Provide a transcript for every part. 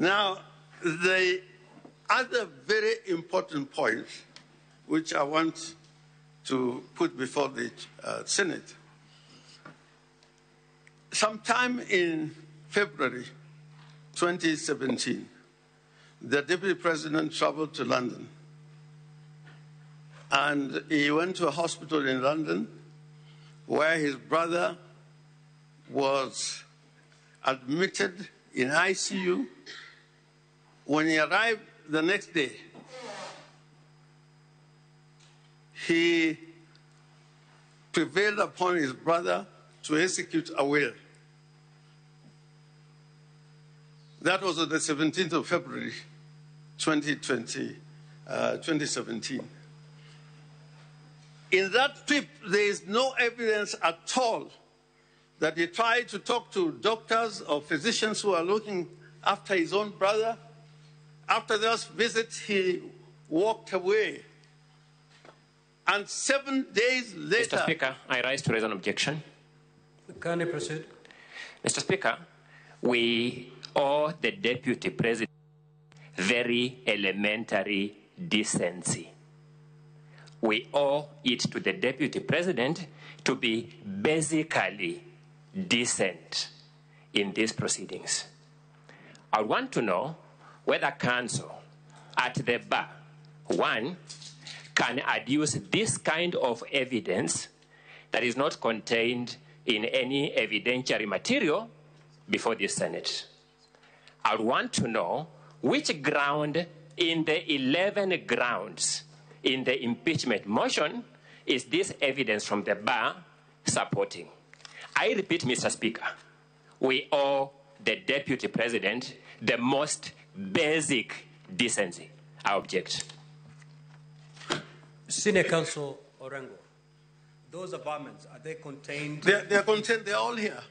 Now, the other very important point which I want to put before the Senate, sometime in February 2017, the Deputy President traveled to London, and he went to a hospital in London where his brother was admitted in ICU. When he arrived the next day, he prevailed upon his brother to execute a will. That was on the 17th of February, 2017. In that trip, there is no evidence at all that he tried to talk to doctors or physicians who are looking after his own brother. After this visit, he walked away. And 7 days later... Mr. Speaker, I rise to raise an objection. Can I proceed? Mr. Speaker, we owe the Deputy President very elementary decency. We owe it to the Deputy President to be basically decent in these proceedings. I want to know whether counsel at the bar, one, can adduce this kind of evidence that is not contained in any evidentiary material before the Senate. I want to know which ground in the 11 grounds in the impeachment motion is this evidence from the bar supporting. I repeat, Mr. Speaker, we owe the Deputy President the most basic decency. I object. Senior Counsel Orengo, those abatements, are they contained? They're contained, they're all here.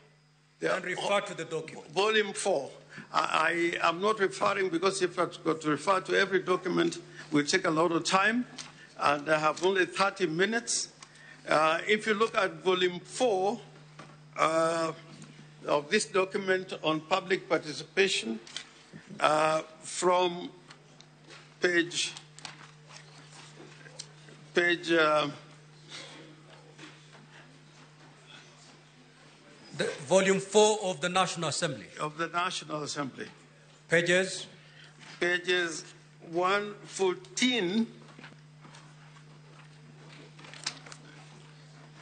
And refer to the document. Volume 4. I am not referring, because if I've got to refer to every document, it will take a lot of time, and I have only 30 minutes. If you look at Volume 4 of this document on public participation, from page Volume 4 of the National Assembly. Of the National Assembly. Pages? Pages 114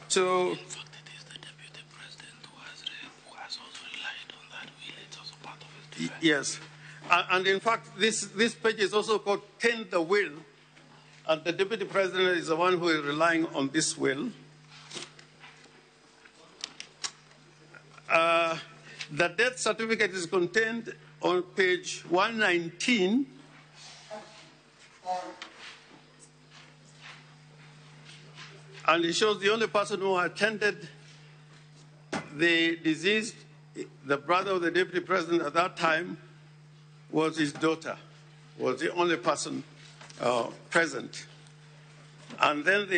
to... In fact, it is the Deputy President who has also relied on that will. It's also part of his defense. Yes. And in fact, this page is also called Tend the Will. And the Deputy President is the one who is relying on this will. The death certificate is contained on page 119. And it shows the only person who attended the deceased, the brother of the Deputy President at that time, was his daughter, was the only person present. And then the